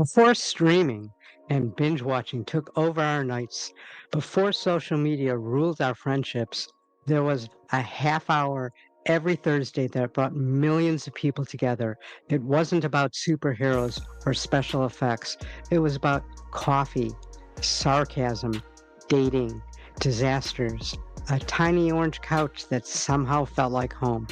Before streaming and binge watching took over our nights, before social media ruled our friendships, there was a half hour every Thursday that brought millions of people together. It wasn't about superheroes or special effects, it was about coffee, sarcasm, dating, disasters, a tiny orange couch that somehow felt like home.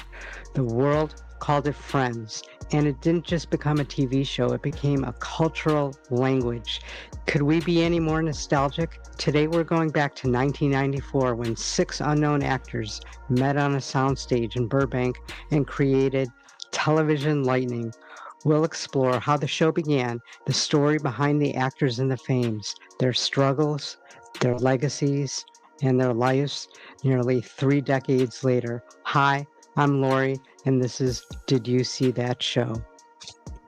The world called it Friends, and it didn't just become a TV show, it became a cultural language. Could we be any more nostalgic? Today we're going back to 1994 when six unknown actors met on a soundstage in Burbank and created Television Lightning. We'll explore how the show began, the story behind the actors and the fames, their struggles, their legacies, and their lives nearly 3 decades later. Hi, I'm Lori, and this is Did You See That Show?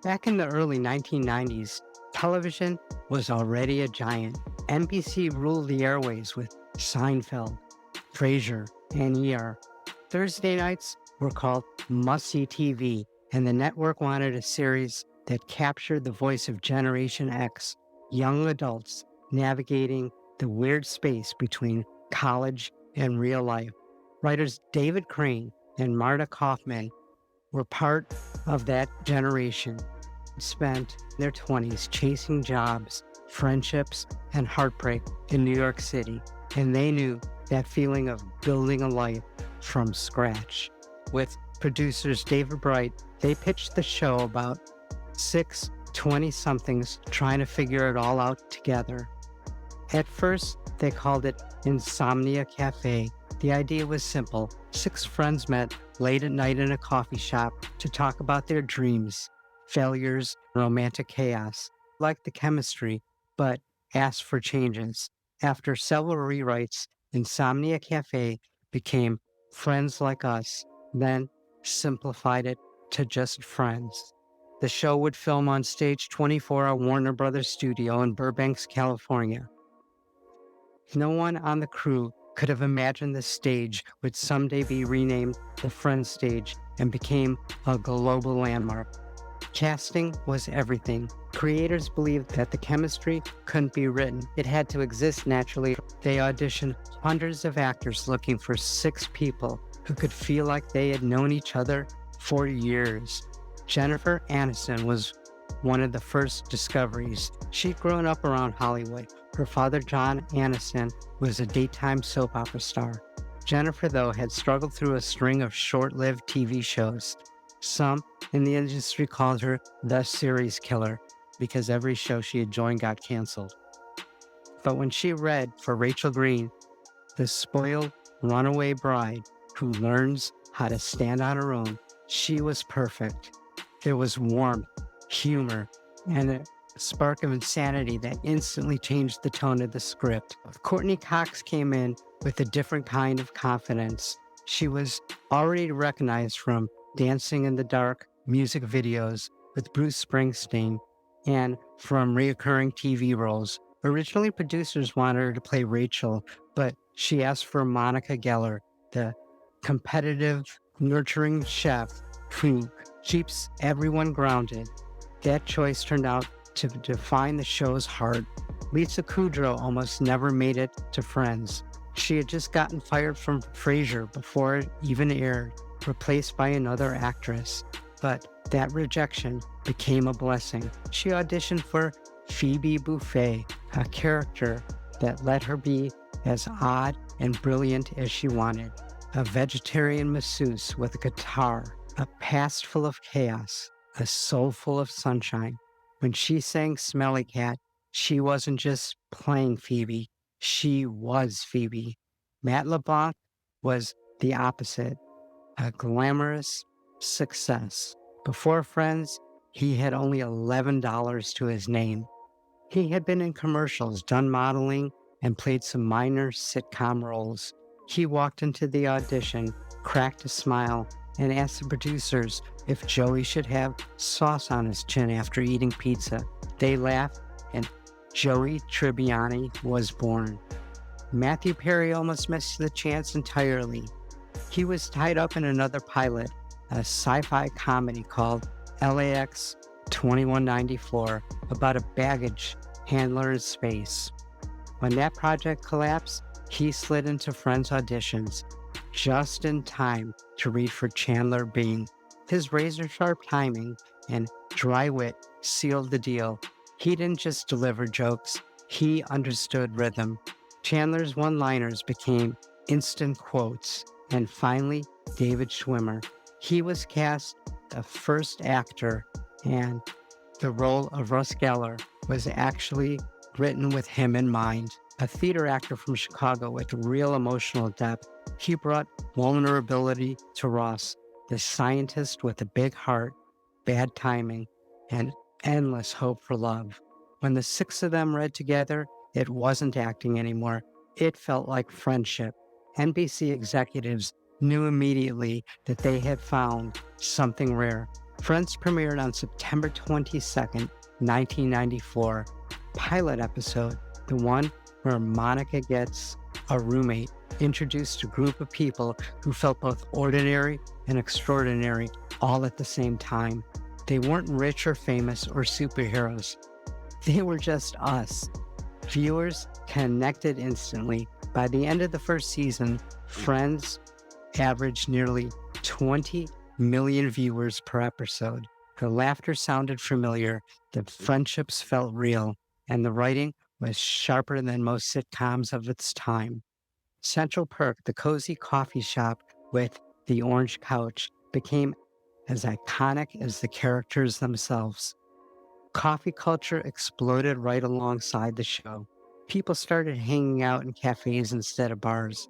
Back in the early 1990s, television was already a giant. NBC ruled the airways with Seinfeld, Frasier, and ER. Thursday nights were called must-see TV, and the network wanted a series that captured the voice of Generation X, young adults navigating the weird space between college and real life. Writers David Crane and Marta Kaufman were part of that generation, spent their 20s chasing jobs, friendships, and heartbreak in New York City, and they knew that feeling of building a life from scratch. With producers David Bright, they pitched the show about six 20-somethings trying to figure it all out together. At first, they called it Insomnia Cafe. The idea was simple. Six friends met late at night in a coffee shop to talk about their dreams, failures, romantic chaos. Liked the chemistry, but asked for changes. After several rewrites, Insomnia Cafe became Friends Like Us, then simplified it to just Friends. The show would film on Stage 24 at Warner Brothers Studio in Burbank, California. No one on the crew could have imagined the stage would someday be renamed the Friends Stage and became a global landmark. Casting was everything. Creators believed that the chemistry couldn't be written, it had to exist naturally. They auditioned hundreds of actors looking for six people who could feel like they had known each other for years. Jennifer Aniston was one of the first discoveries. She'd grown up around Hollywood. Her father, John Aniston, was a daytime soap opera star. Jennifer, though, had struggled through a string of short-lived TV shows. Some in the industry called her the series killer because every show she had joined got canceled. But when she read for Rachel Green, the spoiled runaway bride who learns how to stand on her own, she was perfect. There was warmth, humor, and a spark of insanity that instantly changed the tone of the script. Courtney Cox came in with a different kind of confidence. She was already recognized from Dancing in the Dark music videos with Bruce Springsteen and from reoccurring TV roles. Originally, producers wanted her to play Rachel, but she asked for Monica Geller, the competitive, nurturing chef who keeps everyone grounded. That choice turned out to define the show's heart. Lisa Kudrow almost never made it to Friends. She had just gotten fired from Frasier before it even aired, replaced by another actress. But that rejection became a blessing. She auditioned for Phoebe Buffay, a character that let her be as odd and brilliant as she wanted. A vegetarian masseuse with a guitar, a past full of chaos, a soul full of sunshine. When she sang Smelly Cat, she wasn't just playing Phoebe, she was Phoebe. Matt LeBlanc was the opposite, a glamorous success. Before Friends, he had only $11 to his name. He had been in commercials, done modeling, and played some minor sitcom roles. He walked into the audition, cracked a smile, and asked the producers if Joey should have sauce on his chin after eating pizza. They laughed, and Joey Tribbiani was born. Matthew Perry almost missed the chance entirely. He was tied up in another pilot, a sci-fi comedy called LAX 2194 about a baggage handler in space. When that project collapsed, he slid into Friends auditions just in time to read for Chandler Bing. His razor sharp timing and dry wit sealed the deal. He didn't just deliver jokes, he understood rhythm. Chandler's one liners became instant quotes. And finally, David Schwimmer. He was cast the first actor, and the role of Russ Geller was actually written with him in mind. A theater actor from Chicago with real emotional depth, he brought vulnerability to Ross, the scientist with a big heart, bad timing, and endless hope for love. When the six of them read together, it wasn't acting anymore. It felt like friendship. NBC executives knew immediately that they had found something rare. Friends premiered on September 22nd, 1994. Pilot episode, the one where Monica gets a roommate, introduced a group of people who felt both ordinary and extraordinary all at the same time. They weren't rich or famous or superheroes. They were just us. Viewers connected instantly. By the end of the first season, Friends averaged nearly 20 million viewers per episode. The laughter sounded familiar, the friendships felt real, and the writing was sharper than most sitcoms of its time. Central Perk, the cozy coffee shop with the orange couch, became as iconic as the characters themselves. Coffee culture exploded right alongside the show. People started hanging out in cafes instead of bars.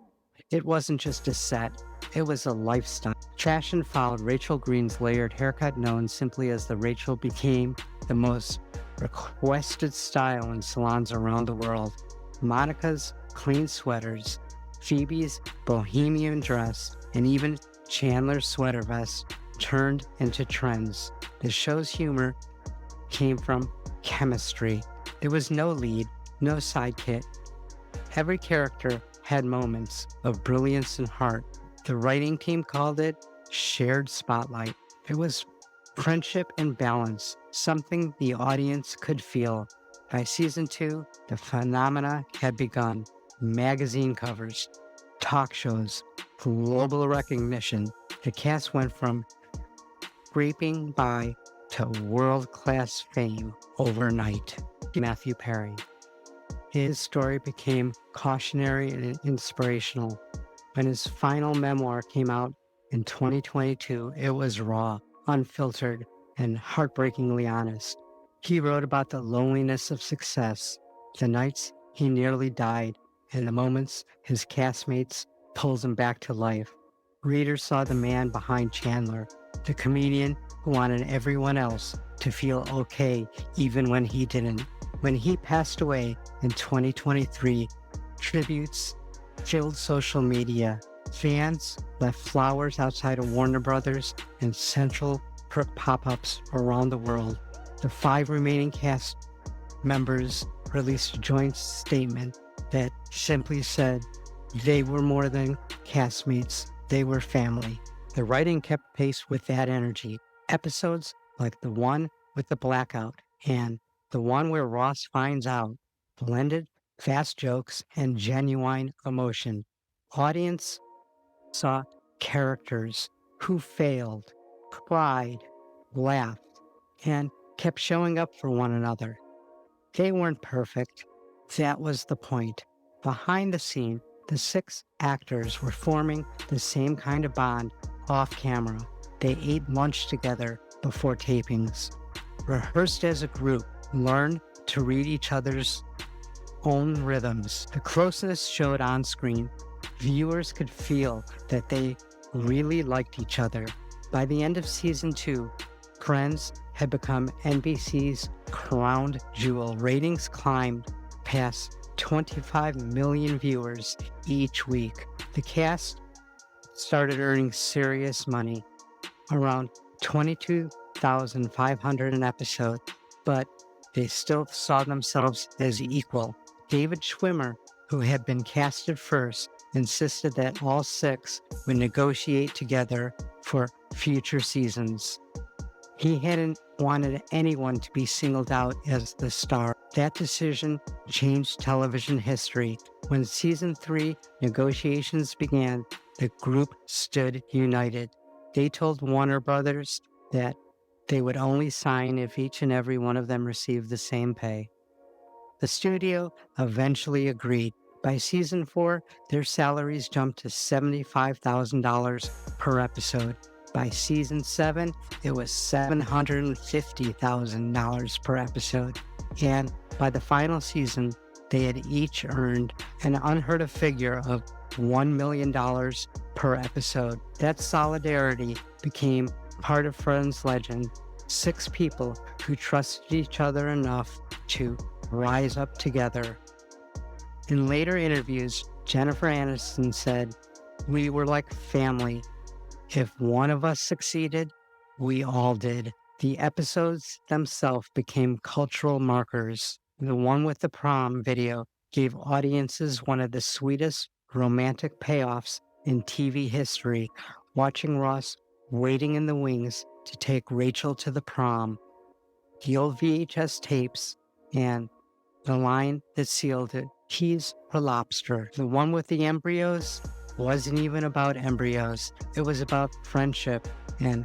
It wasn't just a set, it was a lifestyle. Fashion followed. Rachel Green's layered haircut, known simply as the Rachel, became the most requested style in salons around the world. Monica's clean sweaters, Phoebe's bohemian dress, and even Chandler's sweater vest turned into trends. The show's humor came from chemistry. There was no lead, no sidekick. Every character had moments of brilliance and heart. The writing team called it shared spotlight. It was friendship and balance, something the audience could feel. By season 2, the phenomena had begun. Magazine covers, talk shows, global recognition. The cast went from scraping by to world-class fame overnight. Matthew Perry. His story became cautionary and inspirational. When his final memoir came out in 2022, it was raw, unfiltered, and heartbreakingly honest. He wrote about the loneliness of success, the nights he nearly died, and the moments his castmates pulled him back to life. Readers saw the man behind Chandler, the comedian who wanted everyone else to feel okay even when he didn't. When he passed away in 2023, tributes filled social media. Fans left flowers outside of Warner Brothers and Central Perk pop-ups around the world. The 5 remaining cast members released a joint statement that simply said they were more than castmates, they were family. The writing kept pace with that energy. Episodes like the one with the blackout and the one where Ross finds out blended fast jokes and genuine emotion. Audience saw characters who failed, cried, laughed, and kept showing up for one another. They weren't perfect. That was the point. Behind the scene, the 6 actors were forming the same kind of bond off camera. They ate lunch together before tapings, rehearsed as a group, learned to read each other's own rhythms. The closeness showed on screen. Viewers could feel that they really liked each other. By the end of season 2, Friends had become NBC's crown jewel. Ratings climbed past 25 million viewers each week. The cast started earning serious money, around $22,500 an episode, but they still saw themselves as equal. David Schwimmer, who had been casted first, insisted that all 6 would negotiate together for future seasons. He hadn't wanted anyone to be singled out as the star. That decision changed television history. When season 3 negotiations began, the group stood united. They told Warner Brothers that they would only sign if each and every one of them received the same pay. The studio eventually agreed. By season 4, their salaries jumped to $75,000 per episode. By season 7, it was $750,000 per episode. And by the final season, they had each earned an unheard of figure of $1 million per episode. That solidarity became part of Friends legend. 6 people who trusted each other enough to rise up together. In later interviews, Jennifer Aniston said, "We were like family. If one of us succeeded, we all did." The episodes themselves became cultural markers. The one with the prom video gave audiences one of the sweetest romantic payoffs in TV history, watching Ross waiting in the wings to take Rachel to the prom. The old VHS tapes and the line that sealed it, "Keys for lobster." The one with the embryos wasn't even about embryos. It was about friendship and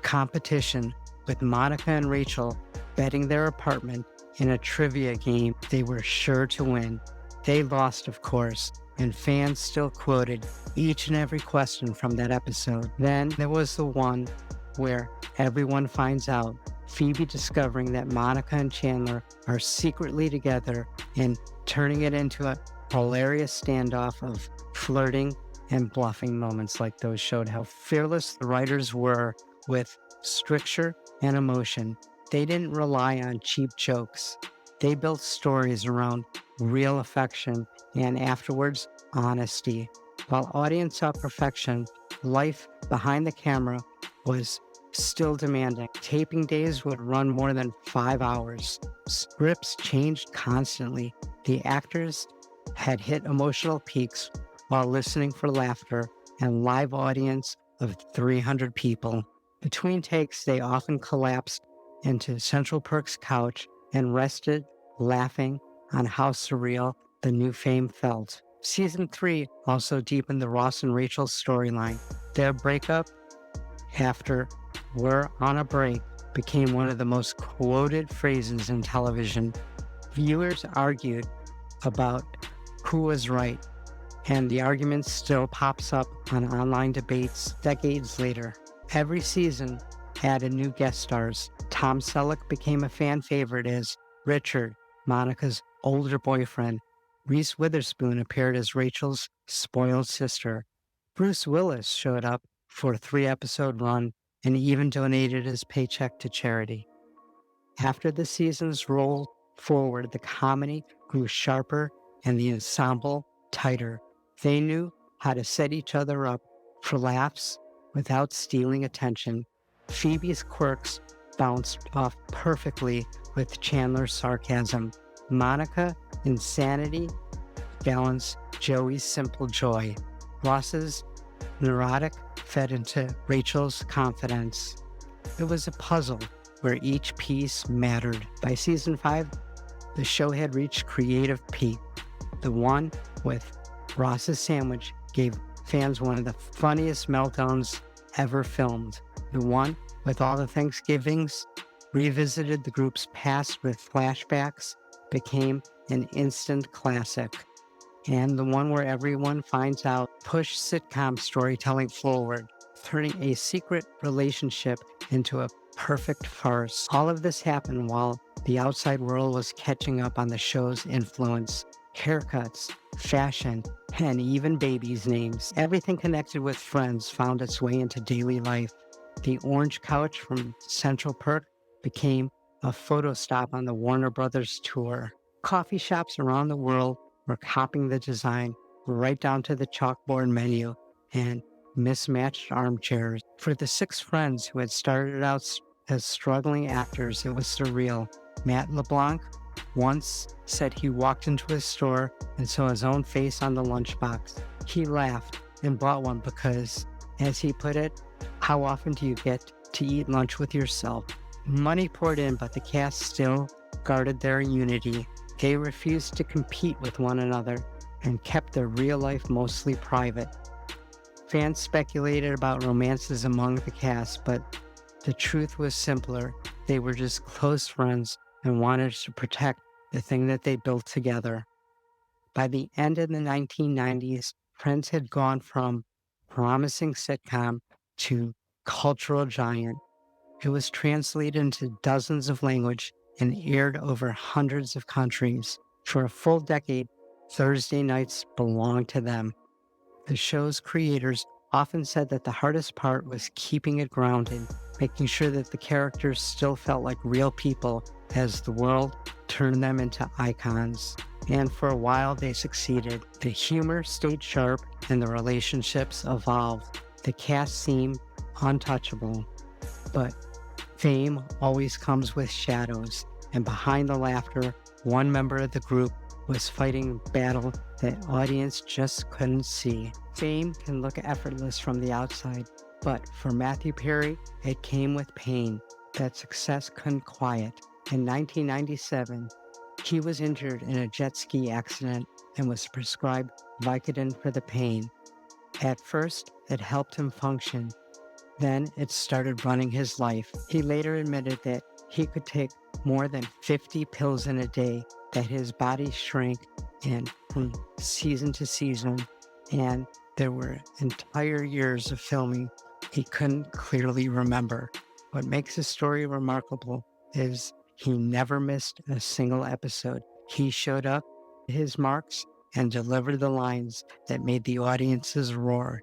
competition, with Monica and Rachel betting their apartment in a trivia game they were sure to win. They lost, of course, and fans still quoted each and every question from that episode. Then there was the one where everyone finds out, Phoebe discovering that Monica and Chandler are secretly together and turning it into a hilarious standoff of flirting and bluffing. Moments like those showed how fearless the writers were with stricture and emotion. They didn't rely on cheap jokes. They built stories around real affection and afterwards honesty. While audience saw perfection, life behind the camera was still demanding. Taping days would run more than 5 hours. Scripts changed constantly. The actors had hit emotional peaks while listening for laughter and live audience of 300 people. Between takes, they often collapsed into Central Perk's couch and rested, laughing on how surreal the new fame felt. Season 3 also deepened the Ross and Rachel storyline. Their breakup after "We're on a break" became one of the most quoted phrases in television. Viewers argued about who was right, and the argument still pops up on online debates decades later. Every season added new guest stars. Tom Selleck became a fan favorite as Richard, Monica's older boyfriend. Reese Witherspoon appeared as Rachel's spoiled sister. Bruce Willis showed up for a 3-episode run and even donated his paycheck to charity. After the seasons rolled forward, the comedy grew sharper and the ensemble tighter. They knew how to set each other up for laughs without stealing attention. Phoebe's quirks bounced off perfectly with Chandler's sarcasm. Monica's insanity balanced Joey's simple joy. Ross's neurotic fed into Rachel's confidence. It was a puzzle where each piece mattered. By season 5, the show had reached creative peak. The one with Ross's sandwich gave fans one of the funniest meltdowns ever filmed. The one with all the Thanksgivings revisited the group's past with flashbacks became an instant classic. And the one where everyone finds out pushed sitcom storytelling forward, turning a secret relationship into a perfect farce. All of this happened while the outside world was catching up on the show's influence. Haircuts, fashion, and even babies' names. Everything connected with Friends found its way into daily life. The orange couch from Central Perk became a photo stop on the Warner Brothers tour. Coffee shops around the world were copying the design right down to the chalkboard menu and mismatched armchairs. For the 6 friends who had started out as struggling actors, it was surreal. Matt LeBlanc once said he walked into a store and saw his own face on the lunchbox. He laughed and bought one because, as he put it, how often do you get to eat lunch with yourself? Money poured in, but the cast still guarded their unity. They refused to compete with one another and kept their real life mostly private. Fans speculated about romances among the cast, but the truth was simpler. They were just close friends and wanted to protect the thing that they built together. By the end of the 1990s, Friends had gone from promising sitcom to cultural giant. It was translated into dozens of languages and aired over hundreds of countries. For a full decade, Thursday nights belonged to them. The show's creators often said that the hardest part was keeping it grounded, making sure that the characters still felt like real people as the world turned them into icons. And for a while, they succeeded. The humor stayed sharp and the relationships evolved. The cast seemed untouchable, but fame always comes with shadows, and behind the laughter, one member of the group was fighting a battle that audience just couldn't see. Fame can look effortless from the outside, but for Matthew Perry, it came with pain that success couldn't quiet. In 1997, he was injured in a jet ski accident and was prescribed Vicodin for the pain. At first, it helped him function. Then it started running his life. He later admitted that he could take more than 50 pills in a day, that his body shrank and from season to season, and there were entire years of filming he couldn't clearly remember. What makes his story remarkable is he never missed a single episode. He showed up, his marks, and delivered the lines that made the audiences roar.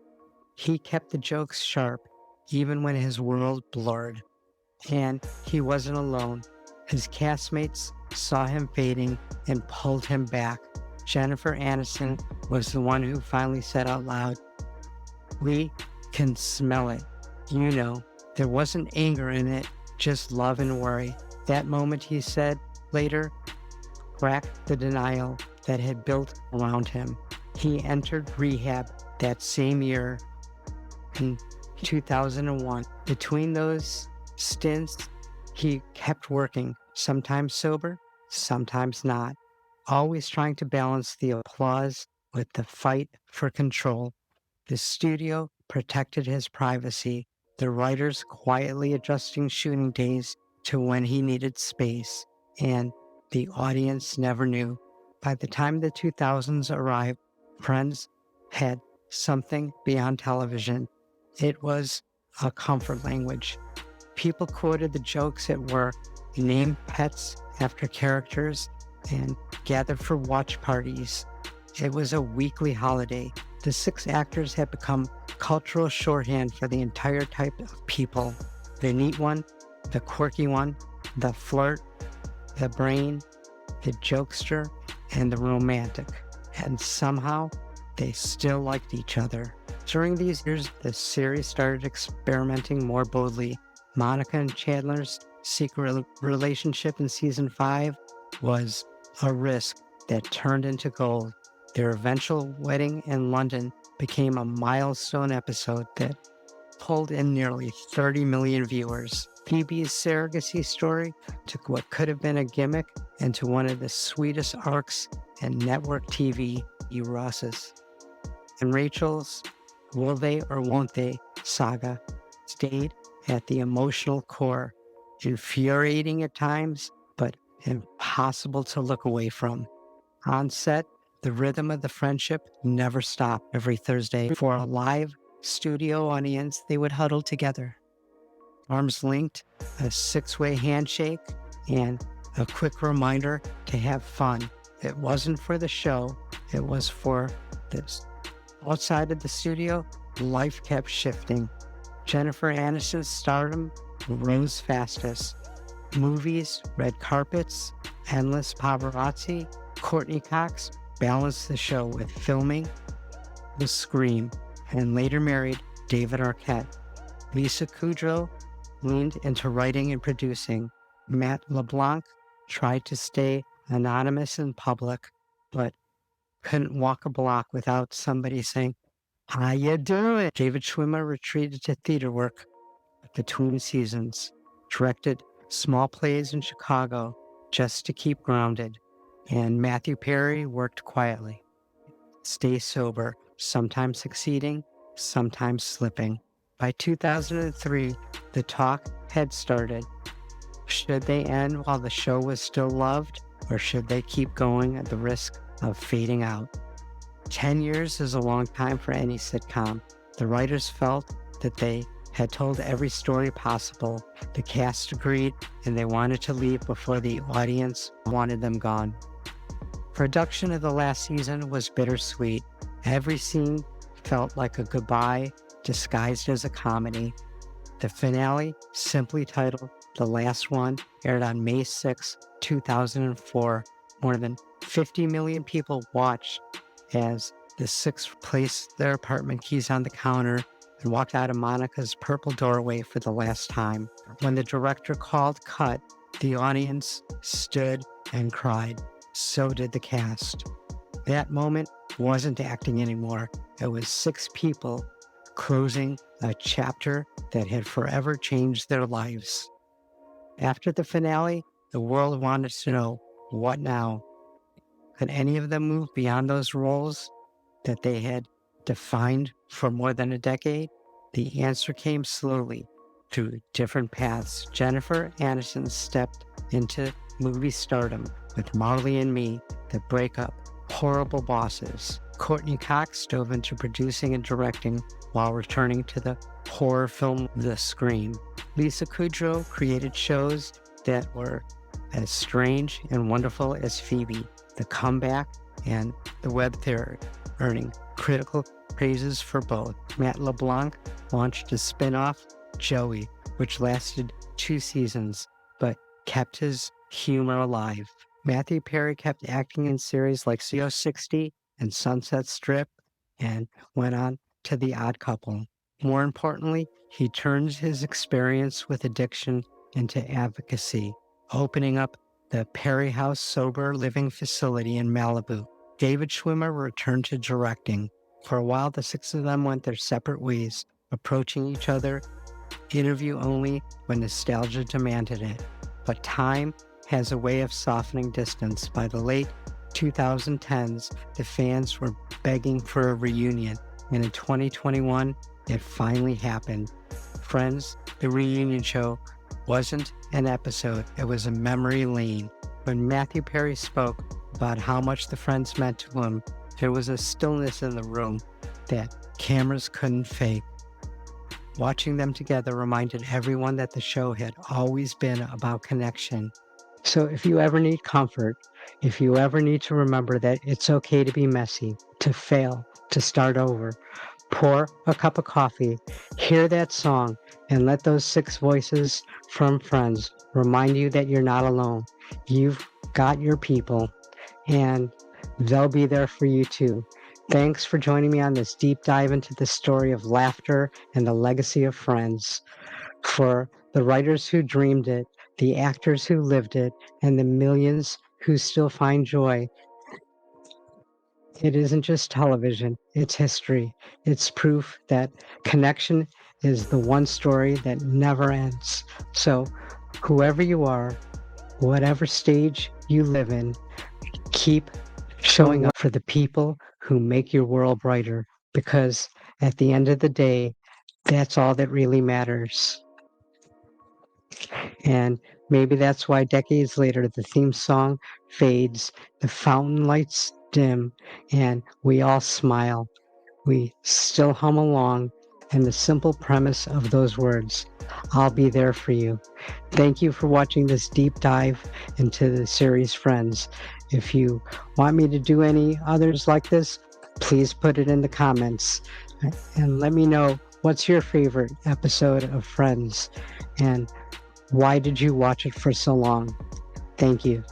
He kept the jokes sharp, even when his world blurred. And he wasn't alone. His castmates saw him fading and pulled him back. Jennifer Aniston was the one who finally said out loud, "We can smell it." You know, there wasn't anger in it, just love and worry. That moment, he said later, cracked the denial that had built around him. He entered rehab that same year in 2001. Between those stints, he kept working, sometimes sober, sometimes not, always trying to balance the applause with the fight for control. The studio protected his privacy, the writers quietly adjusting shooting days to when he needed space, and the audience never knew. By the time the 2000s arrived, Friends had something beyond television. It was a comfort language. People quoted the jokes at work, named pets after characters, and gathered for watch parties. It was a weekly holiday. The six actors had become cultural shorthand for the entire type of people: the neat one, the quirky one, the flirt, the brain, the jokester, and the romantic. And somehow, they still liked each other. During these years, the series started experimenting more boldly. Monica and Chandler's secret relationship in season 5 was a risk that turned into gold. Their eventual wedding in London became a milestone episode that pulled in nearly 30 million viewers. Phoebe's surrogacy story took what could have been a gimmick into one of the sweetest arcs in network TV erosis. And Rachel's will they or won't they saga stayed at the emotional core, infuriating at times, but impossible to look away from. On set, the rhythm of the friendship never stopped. Every Thursday, for a live studio audience, they would huddle together, arms linked, a six-way handshake, and a quick reminder to have fun. It wasn't for the show, it was for this. Outside of the studio, life kept shifting. Jennifer Aniston's stardom rose fastest. Movies, red carpets, endless paparazzi. Courtney Cox balanced the show with filming The Scream and later married David Arquette. Lisa Kudrow leaned into writing and producing. Matt LeBlanc tried to stay anonymous in public, but couldn't walk a block without somebody saying, "How you doing?" David Schwimmer retreated to theater work between seasons, directed small plays in Chicago just to keep grounded, and Matthew Perry worked quietly. Stay sober, sometimes succeeding, sometimes slipping. By 2003, the talk had started. Should they end while the show was still loved, or should they keep going at the risk of fading out? 10 years is a long time for any sitcom. The writers felt that they had told every story possible. The cast agreed, and they wanted to leave before the audience wanted them gone. Production of the last season was bittersweet. Every scene felt like a goodbye disguised as a comedy. The finale, simply titled The Last One, aired on May 6, 2004. More than 50 million people watched as the six placed their apartment keys on the counter and walked out of Monica's purple doorway for the last time. When the director called cut, the audience stood and cried. So did the cast. That moment wasn't acting anymore. It was six people closing a chapter that had forever changed their lives. After the finale, the world wanted to know, what now? Could any of them move beyond those roles that they had defined for more than a decade? The answer came slowly through different paths. Jennifer Aniston stepped into movie stardom with Marley and Me, The Breakup, Horrible Bosses. Courtney Cox dove into producing and directing while returning to the horror film The Scream. Lisa Kudrow created shows that were as strange and wonderful as Phoebe, The Comeback, and The Web Theory, earning critical praises for both. Matt LeBlanc launched a spin-off, Joey, which lasted 2 seasons, but kept his humor alive. Matthew Perry kept acting in series like Studio 60 and Sunset Strip, and went on to The Odd Couple. More importantly, he turned his experience with addiction into advocacy, opening up the Perry House Sober Living Facility in Malibu. David Schwimmer returned to directing. For a while, the six of them went their separate ways, approaching each other interview only when nostalgia demanded it. But time has a way of softening distance. By the late 2010s, the fans were begging for a reunion, and in 2021, it finally happened. Friends, the reunion show wasn't an episode, it was a memory lane. When Matthew Perry spoke about how much the Friends meant to him, there was a stillness in the room that cameras couldn't fake. Watching them together reminded everyone that the show had always been about connection. So if you ever need comfort, if you ever need to remember that it's okay to be messy, to fail, to start over, pour a cup of coffee, hear that song, and let those six voices from Friends remind you that you're not alone. You've got your people, and they'll be there for you too. Thanks for joining me on this deep dive into the story of laughter and the legacy of Friends. For the writers who dreamed it, the actors who lived it, and the millions who still find joy, it isn't just television, it's history. It's proof that connection is the one story that never ends. So, whoever you are, whatever stage you live in, keep showing up for the people who make your world brighter, because at the end of the day, that's all that really matters. And maybe that's why decades later the theme song fades, the fountain lights dim, and we all smile. We still hum along, and the simple premise of those words, I'll be there for you. Thank you for watching this deep dive into the series Friends. If you want me to do any others like this, please put it in the comments and let me know what's your favorite episode of Friends and why did you watch it for so long? Thank you.